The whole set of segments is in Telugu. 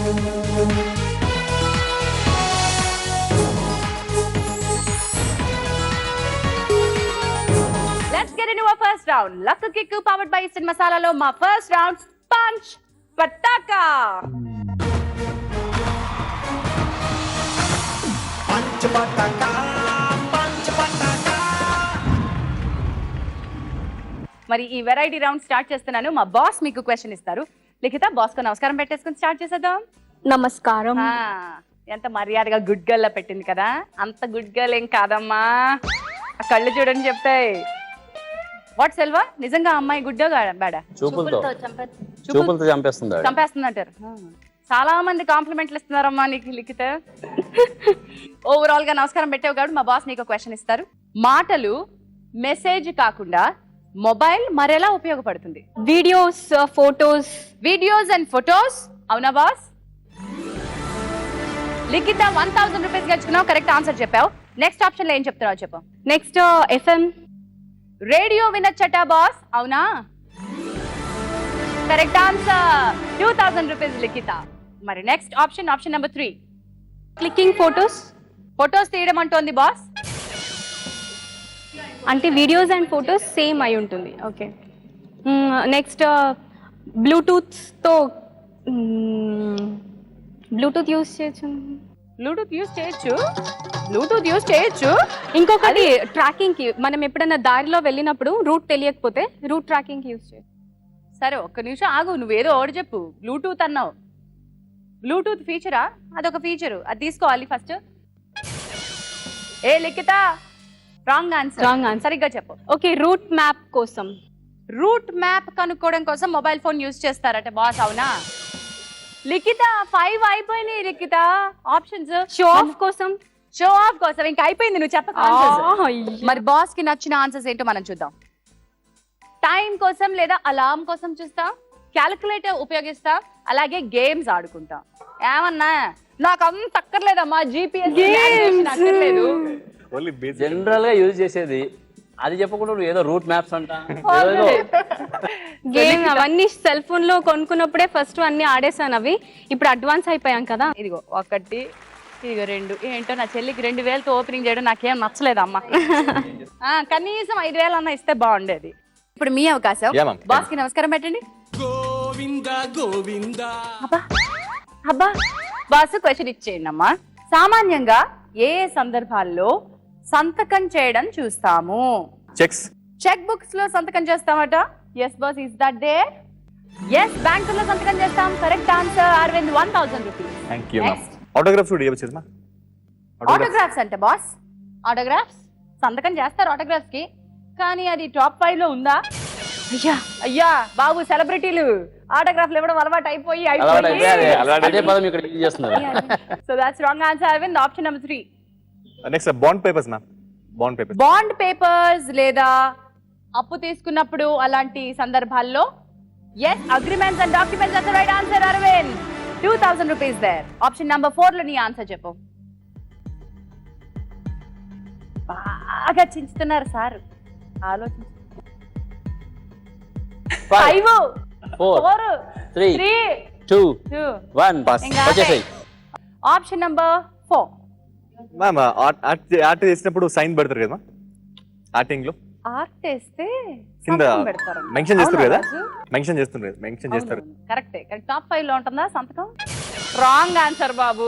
Let's get into our first round. Luck Kick powered by Instant Masala lo ma first round Punch Pataka. Punch Pataka, Punch Pataka. మరి ఈ వెరైటీ రౌండ్ స్టార్ట్ చేస్తున్నాను. మా బాస్ మీకు క్వశ్చన్ ఇస్తారు. లిఖిత బాస్ కు నమస్కారం పెట్టేసుకుని స్టార్ట్ చేసేద్దాం. నమస్కారం. ఎంత మర్యాదగా గుడ్ గర్ల్ లా పెట్టింది కదా. అంత గుడ్ గర్ల్ ఏం కాదమ్మా, ఆ కళ్ళు చూడని చెప్తాయి. వాట్ సెల్వా, నిజంగా అమ్మాయి గుడ్డో బేడా? చూపులతో చంపేస్తుందంటారు. చాలా మంది కాంప్లిమెంట్లు ఇస్తున్నారమ్మా నీకు లిఖిత. ఓవరాల్ గా నమస్కారం పెట్టావు కాబట్టి మా బాస్ నీకు క్వశ్చన్ ఇస్తారు. మాటలు మెసేజ్ కాకుండా మొబైల్ మరెలా ఉపయోగపడుతుంది? Videos, photos. Videos and photos. అవునా బాస్? లిఖిత 1000 రూపీస్ గెలుచుకున్నావు, కరెక్ట్ ఆన్సర్ చెప్పావు. నెక్స్ట్ ఆప్షన్ లో ఏం చెప్తున్నావు చెప్పు. Next FM. రేడియో వినొచ్చట బాస్, అవునా? కరెక్ట్ ఆన్సర్, 2000 రూపీస్ లిఖిత. మరి next option, option number 3. Clicking photos. Photos తీయడం అంటోంది బాస్. అంటే వీడియోస్ అండ్ ఫోటోస్ సేమ్ అయి ఉంటుంది. ఓకే. నెక్స్ట్ బ్లూటూత్తో బ్లూటూత్ యూస్ చేయొచ్చు. బ్లూటూత్ యూస్ చేయొచ్చు. ఇంకొకటి ట్రాకింగ్ కి, మనం ఎప్పుడైనా దారిలో వెళ్ళినప్పుడు రూట్ తెలియకపోతే రూట్ ట్రాకింగ్ కి యూస్ చేయొచ్చు. సరే ఒక్క నిమిషం ఆగు, నువ్వేదో ఒకటి చెప్పు. బ్లూటూత్ అన్నావు. బ్లూటూత్ ఫీచరా? అదొక ఫీచరు, అది తీసుకోవాలి ఫస్ట్. ఏ లిఖిత, రాంగ్ ఆన్సర్. సరిగ్గా చెప్పు. ఓకే, రూట్ మ్యాప్ కోసం. రూట్ మ్యాప్ కనుక్కోవడం కోసం మొబైల్ ఫోన్ యూస్ చేస్తారట బాస్, అవునా? లిఖిత 5 అయిపోయినాయి లిఖిత ఆప్షన్స్. షో ఆఫ్ కోసం. షో ఆఫ్ కోసం ఇంకా అయిపోయింది, నువ్వు చెప్పక. మరి బాస్ కి నచ్చిన ఆన్సర్స్ ఏంటో మనం చూద్దాం. టైం కోసం లేదా అలారం కోసం చూస్తా, క్యాలిక్యులేటర్ ఉపయోగిస్తా, అలాగే గేమ్స్ ఆడుకుంటా. ఏమన్నా నాకు అంత అక్కర్లేదమ్మా, GPS అక్కర్లేదు. జనరల్ గా యూజ్ చేసేది అది చెప్పకుండా నువ్వు ఏదో రూట్ మ్యాప్స్ అంట. గేమ్ అవన్నీ సెల్ ఫోన్ లో కొనుక్కున్నప్పుడే ఫస్ట్ అన్ని ఆడేసాను. అవి ఇప్పుడు అడ్వాన్స్ అయిపోయాం కదా. ఇదిగో 1, ఇదిగో 2. ఏంటో నా చెల్లికి 2000తో ఓపెనింగ్ చేయడం నాకేం నచ్చలేదు అమ్మా. కనీసం 5000 అన్న ఇస్తే బాగుండేది. ఇప్పుడు మీ అవకాశం. బాస్ కి నమస్కారం పెట్టండి. అబ్బా బాస్ క్వశ్చన్ ఇచ్చేయండి అమ్మా. సామాన్యంగా ఏ సందర్భాల్లో సంతకం చేయడం చూస్తాము? చెక్ బుక్స్ లో సంతకం చేస్తామట. Yes boss, is that there? Yes, బ్యాంకుల్లో సంతకం చేస్తాం. Correct answer. Aravind 1000 rupees. Autographs అంటే బాస్, ఆటోగ్రాఫ్స్ సంతకం చేస్తారు ఆటోగ్రాఫ్స్ కి, కానీ అది టాప్ 5 లో ఉందా? అయ్యా బాబు, సెలబ్రిటీలు ఆటోగ్రాఫ్లు ఇవ్వడం అలవాటు అయిపోయి. So that's wrong answer Aravind. Option number 3. Next bond papers ma'am. Bond papers లేదా అప్పు తీసుకున్నప్పుడు అలాంటి సందర్భాల్లో yes, agreements and documents. That's right answer Aravind. 2000 rupees there. Option number 4 లో నీ ఆన్సర్ చెప్పు. బాగా చించుతున్నారు సార్, ఆలోచించు. 5 4 3 2 1. Option number 4. మ్యామ్ ఆర్ట్ చేసినప్పుడు సైన్ పెడతారు కదా ఆర్టింగ్ లో. ఆర్ట్ చేస్తే కింద మెన్షన్ చేస్తారు కదా, మెన్షన్ చేస్తారు. కరెక్టే. టాప్ 5 లో ఉంటుందా సంతకం? రాంగ్ ఆన్సర్ బాబు.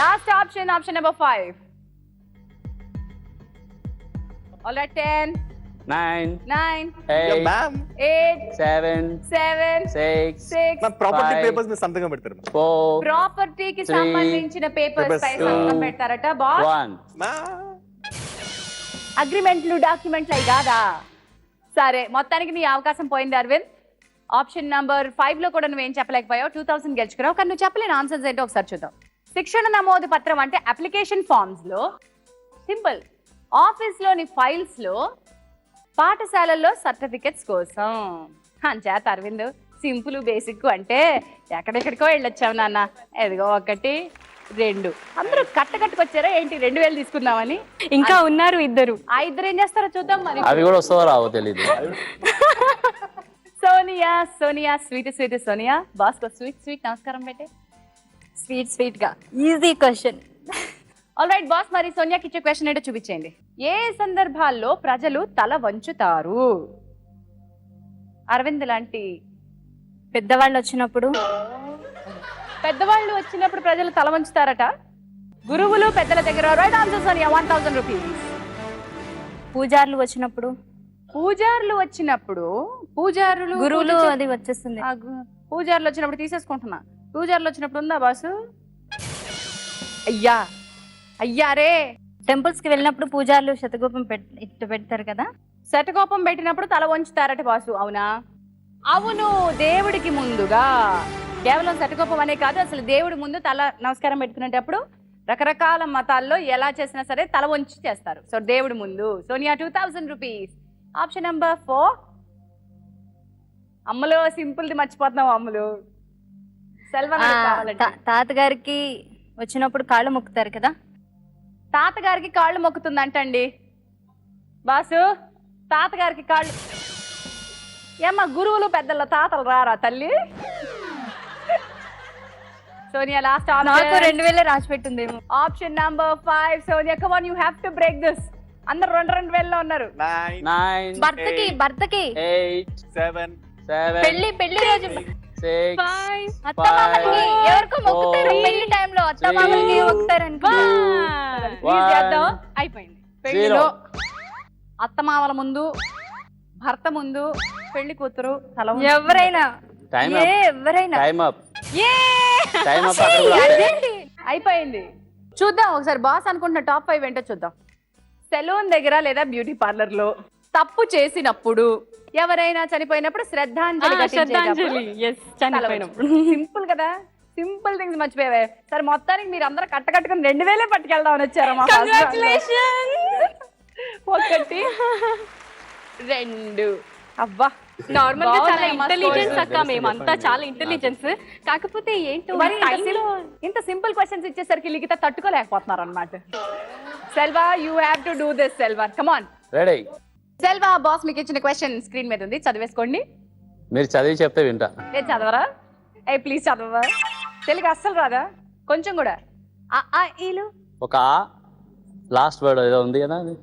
Last option, option number 5. All right. 10 9 8 7 6. Property papers మీద సంతకం పెడతారు. ప్రాపర్టీకి సంబంధించిన పేపర్స్ పై సంతకం పెడతారట బాస్. అగ్రిమెంట్లు, డాక్యుమెంట్లు అవి కాదా? సరే, మొత్తానికి నీ అవకాశం పోయింది అరవింద్. ఆప్షన్ నంబర్ 5 లో కూడా నువ్వేం చెప్పలేకపోయావు. 2000 గెలుచుకున్నావు, కానీ నువ్వు చెప్పలేని ఆన్సర్స్ ఏంటో ఒకసారి చూద్దాం. శిక్షణ నమోదు పత్రం అంటే అప్లికేషన్ ఫామ్స్ లో, సింపుల్. ఆఫీస్ లోని ఫైల్స్ లో, పాఠశాలల్లో సర్టిఫికెట్స్ కోసం. అంచేత అరవింద్ సింపుల్ బేసిక్ అంటే ఎక్కడెక్కడికో వెళ్ళొచ్చావు నాన్న. ఎదిగో 1 2. అందరూ కట్టుకొచ్చారా ఏంటి? 2000 తీసుకుందామని. ఇంకా ఉన్నారు ఇద్దరు. ఆ ఇద్దరు ఏం చేస్తారో చూద్దాం మరి. అవి కూడా వస్తావో రావో తెలియదు. సోనియా స్వీట్ సోనియా. బాస్ కో స్వీట్ నమస్కారం పెట్టే. స్వీట్ గా easy question. All right boss, మరి సోనియాకి ఇచ్చే క్వశ్చన్ ఏంటో చూపించేయండి. ఏ సందర్భాల్లో ప్రజలు తల వంచుతారు? అరవింద్ లాంటి పెద్దవాళ్ళు వచ్చినప్పుడు, పెద్దవాళ్ళు వచ్చినప్పుడు ప్రజలు తల వంచుతారట. గురువులు పెద్దల దగ్గర. Right answer Sonia, 1000 rupees. పూజారులు వచ్చినప్పుడు, పూజారులు వచ్చినప్పుడు, పూజారులు గురువులు అది వచ్చేస్తుంది. పూజారులు వచ్చినప్పుడు తీసేసుకుంటున్నా. పూజారులు వచ్చినప్పుడు ఉందా బాసు? అయ్యా అయ్యారే. టెంపుల్స్ కి వెళ్ళినప్పుడు పూజారులు శతగోపం ఇట్టు పెడతారు కదా, శటకోపం పెట్టినప్పుడు తల వంచుతారట బాసు. అవునా? అవును, దేవుడికి ముందుగా. కేవలం శటకోపం అనే కాదు, అసలు దేవుడి ముందు తల నమస్కారం పెట్టుకునేటప్పుడు రకరకాల మతాల్లో ఎలా చేసినా సరే తల వంచి చేస్తారు. సో దేవుడి ముందు. సోనియా 2000 రూపీస్. Option number 4. అమ్మలో సింపుల్ది మర్చిపోతున్నావు అమ్ములు. సెల్వన్ కావాలంటే తాతగారికి వచ్చినప్పుడు కాళ్ళు మొక్కుతారు కదా, తాతగారికి కాళ్ళు మొక్కుతుందంటండి బాసు. తాతగారికి కాళ్ళు ఏమ్మా, గురువులు పెద్దల తాతలు రారా తల్లి? సోనియా లాస్ట్ నాకు 2000 రాసి పెట్టిందేమో. Option number 5. Sonia come on, you have to break this. అందరూ 2000 లో ఉన్నారు. 9, 9, భర్తకి 8, 7, 7, పెళ్లి రోజు 6, అత్తమామలకి ఎవరికో మొక్కుతారు పెళ్లి టైంలో, అత్తమామలకి మొక్కుతారు అనుకో. Please చేద్దాం. అయిపోయింది. పెళ్లిలో 0. అత్తమామల ముందు, భర్త ముందు, పెళ్లి కూతురు తల వంచు. ఎవరైనా Time up. ఎవరైనా టైమ్ అప్. ఏ! Time up. అక్కడ కూడా అంతే. అదేంటి? అయిపోయింది. చూద్దాం ఒకసారి బాస్ అనుకుంటున్న టాప్ 5 ఏంటో చూద్దాం. సెలూన్ దగ్గర లేదా బ్యూటీ పార్లర్ లో తప్పు చేసినప్పుడు, ఎవరైనా చనిపోయినప్పుడు శ్రద్ధాంజలి సింపుల్ కదా, సింపుల్ థింగ్స్ మర్చిపోయావే. సరే మొత్తానికి మీరు అందరూ కట్టుకుని 2000 పట్టుకెళ్దామని వచ్చారమ్మా. 1, 2. అబ్బా, నార్మల్ గా చాలా బాగున్నాయి అమ్మా ఇంటెలిజెన్స్ scores. అక్క, మేమంతా చాలా ఇంటెలిజెన్స్. కాకపోతే ఏంటో మరి ఇంత సింపుల్ క్వశ్చన్స్ ఇచ్చేసరికి లిఖిత తట్టుకోలేకపోతున్నారు అనమాట. Selva, you have to do this. Selva come on. Ready. Selva, boss మీకు ఇచ్చిన క్వశ్చన్ స్క్రీన్ మీద ఉంది, చదివేసుకోండి. మీరు చదివి చెప్తే వింటా. ఏ చదవరా? ఏ ప్లీజ్ చదవరా? తెలుగు అస్సలు రాదా కొంచెం కూడా? ఈలు ఒక లాస్ట్ వర్డ్ ఏదో ఉంది కదా, అది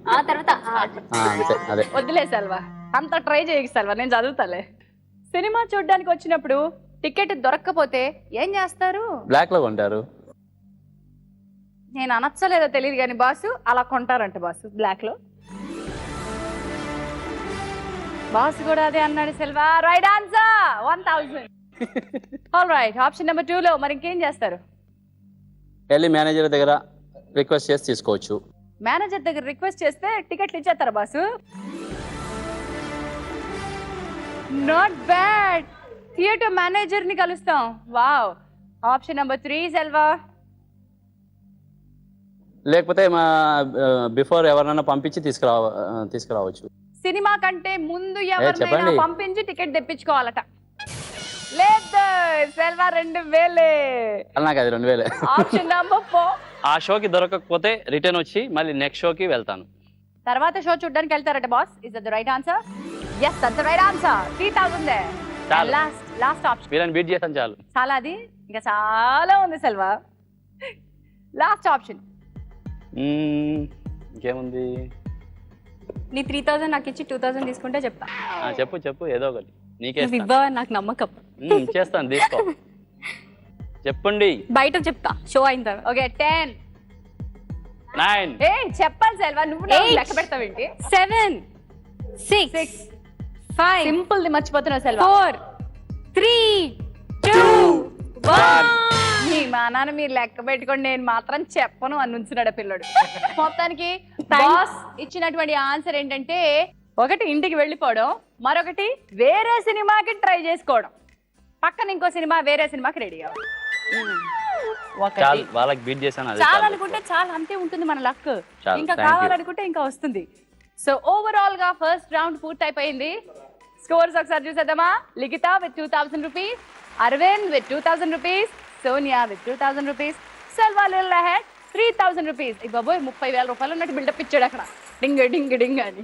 ఆ తర్వాత అంతే. అదే. వద్దులే సెల్వా, అంత ట్రై చేయకు సెల్వా, నేను చదువుతాలే. సినిమా చూడడానికి వచ్చినప్పుడు టికెట్ దొరక్కపోతే ఏం చేస్తారు? బ్లాక్ లో కొంటారు. నేను అనొచ్చలేదో తెలియదు కానీ బాసు అలా కొంటారంట బాసు, బ్లాక్ లో. బాస్ కూడా అదే అన్నాడు Selva. Right answer 1000. All right, option number 2 లో మరి ఇంకేం చేస్తారు? వెళ్ళి మేనేజర్ దగ్గర రిక్వెస్ట్ చేసి తీసుకోవచ్చు. మేనేజర్ దగ్గర రిక్వెస్ట్ చేస్తే టికెట్లు ఇచ్చేస్తారా boss? Not bad. Theatre manager ని కలుస్తాం. వావ్. Option number 3 Selva. లేకపోతే మా బిఫోర్ ఎవరైనా పంపించి తీసుకురావచ్చు. సినిమా కంటే ముందు ఎవరినైనా చెప్పండి. పంపించి టికెట్ తెప్పించుకోవాలట. లేదు సెల్వా, 2000. నాకు అది 2000. Option number 4. ఆ షోకి దొరకకపోతే రిటర్న్ వచ్చి మళ్ళీ నెక్స్ట్ షోకి వెళ్తాను. తర్వాత షో చూడడానికి వెళ్తారట boss. Is that the right answer? yes, that's the right answer. 3000. చాలు. Last option. వీళ్ళని బీట్ చేస్తాను చాలు. చాలా, అది ఇంకా చాలా ఉంది సెల్వా. Last option. ఇంకేముంది? నీ 3000 నాకు ఇచ్చి 2000 తీసుకుంటే చెప్తా. చెప్పు ఏదో ఒకటి. నీకే నువ్వు ఇవ్వవని నాకు నమ్మకం. చేస్తాను, తీసుకో. చెప్పండి. బయట చెప్తా షో అయిన తర్వాత. ఓకే 10. 9. ఏ చెప్పాలి సెల్వా, నువ్వు నాకు లెక్క పెడతావేంటి? 7 6 5 సింపుల్ ది మర్చిపోతున్నావు సెల్వా. 4 3 2 1. మా నాన్న మీరు లెక్క పెట్టుకోండి, నేను మాత్రం చెప్పను అని ఉంచున్నాడు పిల్లడు. మొత్తానికి బాస్ ఇచ్చినటువంటి ఆన్సర్ ఏంటంటే, ఒకటి ఇంటికి వెళ్ళిపోవడం, మరొకటి వేరే సినిమాకి ట్రై చేసుకోవడం. పక్కన ఇంకో సినిమా, వేరే సినిమాకి రెడీ అవ్వడం. చాలు, వాళ్ళకి బీట్ చేశాను. అది చాలా చాలు. అనుకుంటే చాలా, అంతే ఉంటుంది మన లక్. చాలు, ఇంకా thank you. కావాలనుకుంటే ఇంకా వస్తుంది. సో ఓవరాల్ గా ఫస్ట్ రౌండ్ పూర్తి అయిపోయింది. స్కోర్స్ ఒకసారి చూసేద్దామా? Likhita with 2000 rupees, Aravind with 2000 rupees, Sonia with 2000 rupees, Selva లిల్ అహెడ్ 3000 రూపీస్. ఈ బాబోయ్ 30,000 రూపాయలు ఉన్నట్టు బిల్డప్ ఇచ్చాడు అక్కడ, డింగ్ డింగ్ డింగ్ అని.